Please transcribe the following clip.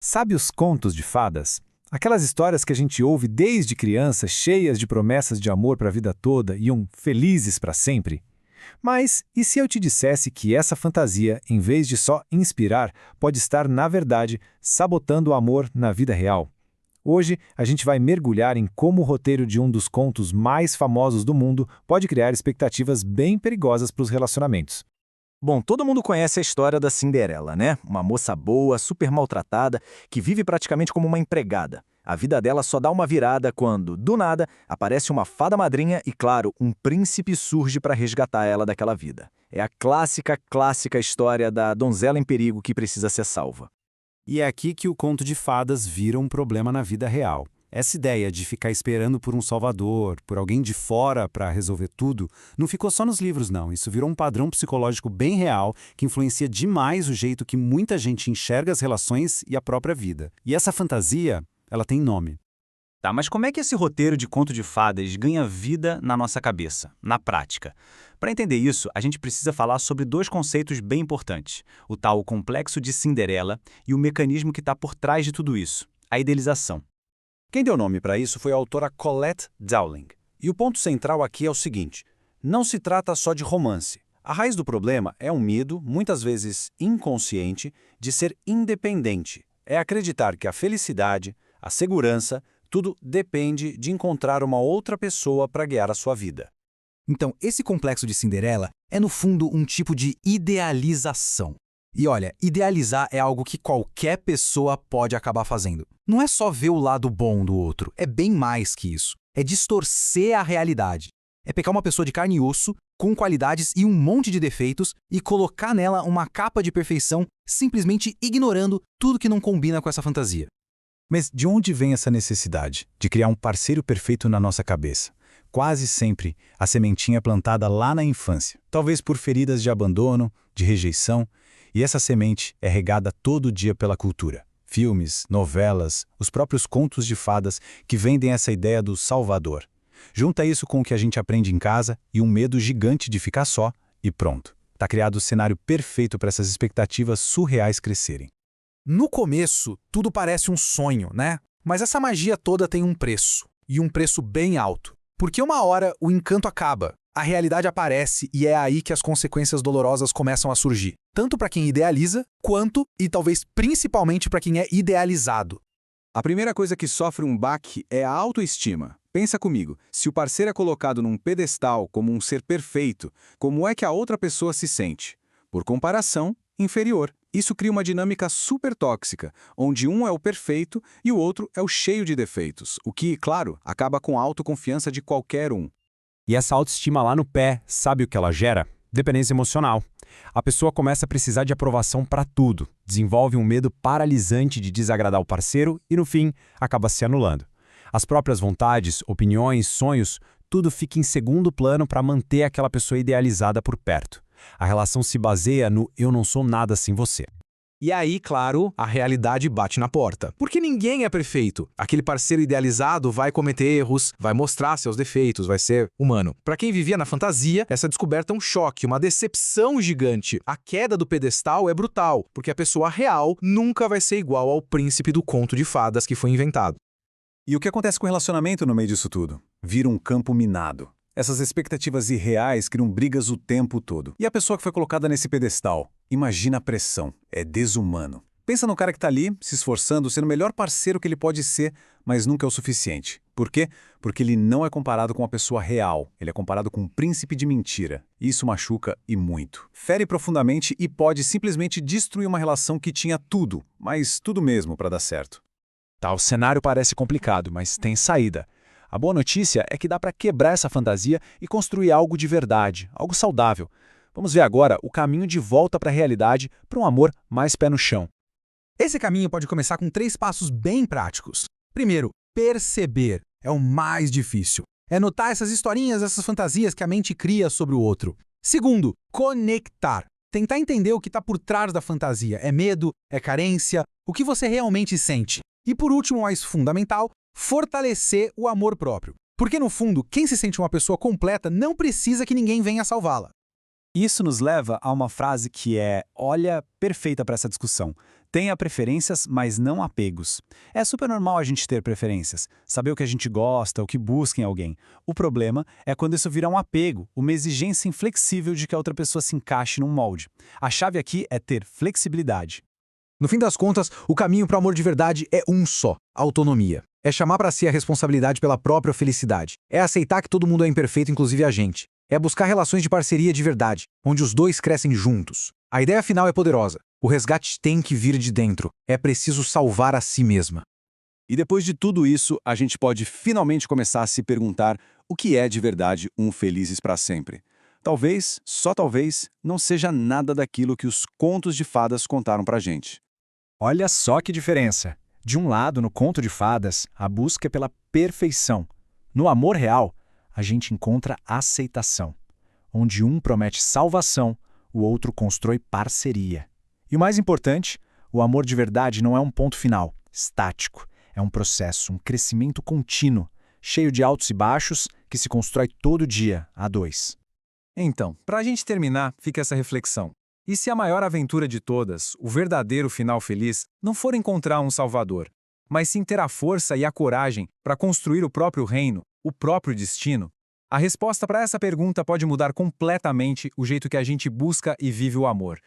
Sabe os contos de fadas? Aquelas histórias que a gente ouve desde criança, cheias de promessas de amor para a vida toda e felizes para sempre? Mas e se eu te dissesse que essa fantasia, em vez de só inspirar, pode estar, na verdade, sabotando o amor na vida real? Hoje, a gente vai mergulhar em como o roteiro de um dos contos mais famosos do mundo pode criar expectativas bem perigosas para os relacionamentos. Bom, todo mundo conhece a história da Cinderela, né? Uma moça boa, super maltratada, que vive praticamente como uma empregada. A vida dela só dá uma virada quando, do nada, aparece uma fada madrinha e, claro, um príncipe surge para resgatar ela daquela vida. É a clássica história da donzela em perigo que precisa ser salva. E é aqui que o conto de fadas vira um problema na vida real. Essa ideia de ficar esperando por um salvador, por alguém de fora para resolver tudo, não ficou só nos livros, não. Isso virou um padrão psicológico bem real que influencia demais o jeito que muita gente enxerga as relações e a própria vida. E essa fantasia, ela tem nome. Tá, mas como é que esse roteiro de conto de fadas ganha vida na nossa cabeça, na prática? Para entender isso, a gente precisa falar sobre dois conceitos bem importantes: o tal complexo de Cinderela e o mecanismo que está por trás de tudo isso, a idealização. Quem deu nome para isso foi a autora Colette Dowling. E o ponto central aqui é o seguinte: não se trata só de romance. A raiz do problema é um medo, muitas vezes inconsciente, de ser independente. É acreditar que a felicidade, a segurança, tudo depende de encontrar uma outra pessoa para guiar a sua vida. Então, esse complexo de Cinderela é, no fundo, um tipo de idealização. E olha, idealizar é algo que qualquer pessoa pode acabar fazendo. Não é só ver o lado bom do outro, é bem mais que isso. É distorcer a realidade. É pegar uma pessoa de carne e osso, com qualidades e um monte de defeitos, e colocar nela uma capa de perfeição, simplesmente ignorando tudo que não combina com essa fantasia. Mas de onde vem essa necessidade de criar um parceiro perfeito na nossa cabeça? Quase sempre a sementinha é plantada lá na infância, talvez por feridas de abandono, de rejeição, e essa semente é regada todo dia pela cultura. Filmes, novelas, os próprios contos de fadas que vendem essa ideia do salvador. Junta isso com o que a gente aprende em casa e um medo gigante de ficar só e pronto. Tá criado o cenário perfeito para essas expectativas surreais crescerem. No começo, tudo parece um sonho, né? Mas essa magia toda tem um preço, e um preço bem alto. Porque uma hora o encanto acaba, a realidade aparece e é aí que as consequências dolorosas começam a surgir. Tanto para quem idealiza, quanto, e talvez principalmente para quem é idealizado. A primeira coisa que sofre um baque é a autoestima. Pensa comigo, se o parceiro é colocado num pedestal como um ser perfeito, como é que a outra pessoa se sente? Por comparação, inferior. Isso cria uma dinâmica super tóxica, onde um é o perfeito e o outro é o cheio de defeitos, o que, claro, acaba com a autoconfiança de qualquer um. E essa autoestima lá no pé, sabe o que ela gera? Dependência emocional. A pessoa começa a precisar de aprovação para tudo, desenvolve um medo paralisante de desagradar o parceiro e, no fim, acaba se anulando. As próprias vontades, opiniões, sonhos, tudo fica em segundo plano para manter aquela pessoa idealizada por perto. A relação se baseia no eu não sou nada sem você. E aí, claro, a realidade bate na porta. Porque ninguém é perfeito. Aquele parceiro idealizado vai cometer erros, vai mostrar seus defeitos, vai ser humano. Para quem vivia na fantasia, essa descoberta é um choque, uma decepção gigante. A queda do pedestal é brutal, porque a pessoa real nunca vai ser igual ao príncipe do conto de fadas que foi inventado. E o que acontece com o relacionamento no meio disso tudo? Vira um campo minado. Essas expectativas irreais criam brigas o tempo todo. E a pessoa que foi colocada nesse pedestal? Imagina a pressão. É desumano. Pensa no cara que tá ali, se esforçando, sendo o melhor parceiro que ele pode ser, mas nunca é o suficiente. Por quê? Porque ele não é comparado com uma pessoa real. Ele é comparado com um príncipe de mentira. Isso machuca e muito. Fere profundamente e pode simplesmente destruir uma relação que tinha tudo, mas tudo mesmo para dar certo. Tá, o cenário parece complicado, mas tem saída. A boa notícia é que dá para quebrar essa fantasia e construir algo de verdade, algo saudável. Vamos ver agora o caminho de volta para a realidade, para um amor mais pé no chão. Esse caminho pode começar com 3 passos bem práticos. Primeiro, perceber. É o mais difícil. É notar essas historinhas, essas fantasias que a mente cria sobre o outro. Segundo, conectar. Tentar entender o que está por trás da fantasia. É medo? É carência? O que você realmente sente? E por último, mais fundamental, fortalecer o amor próprio. Porque, no fundo, quem se sente uma pessoa completa não precisa que ninguém venha salvá-la. Isso nos leva a uma frase que é, olha, perfeita para essa discussão. Tenha preferências, mas não apegos. É super normal a gente ter preferências, saber o que a gente gosta, o que busca em alguém. O problema é quando isso vira um apego, uma exigência inflexível de que a outra pessoa se encaixe num molde. A chave aqui é ter flexibilidade. No fim das contas, o caminho para o amor de verdade é um só: autonomia. É chamar para si a responsabilidade pela própria felicidade. É aceitar que todo mundo é imperfeito, inclusive a gente. É buscar relações de parceria de verdade, onde os dois crescem juntos. A ideia final é poderosa. O resgate tem que vir de dentro. É preciso salvar a si mesma. E depois de tudo isso, a gente pode finalmente começar a se perguntar o que é de verdade um felizes para sempre. Talvez, só talvez, não seja nada daquilo que os contos de fadas contaram pra gente. Olha só que diferença. De um lado, no conto de fadas, a busca é pela perfeição. No amor real, a gente encontra aceitação, onde um promete salvação, o outro constrói parceria. E o mais importante, o amor de verdade não é um ponto final, estático. É um processo, um crescimento contínuo, cheio de altos e baixos, que se constrói todo dia, a dois. Então, para a gente terminar, fica essa reflexão. E se a maior aventura de todas, o verdadeiro final feliz, não for encontrar um salvador, mas sim ter a força e a coragem para construir o próprio reino, o próprio destino? A resposta para essa pergunta pode mudar completamente o jeito que a gente busca e vive o amor.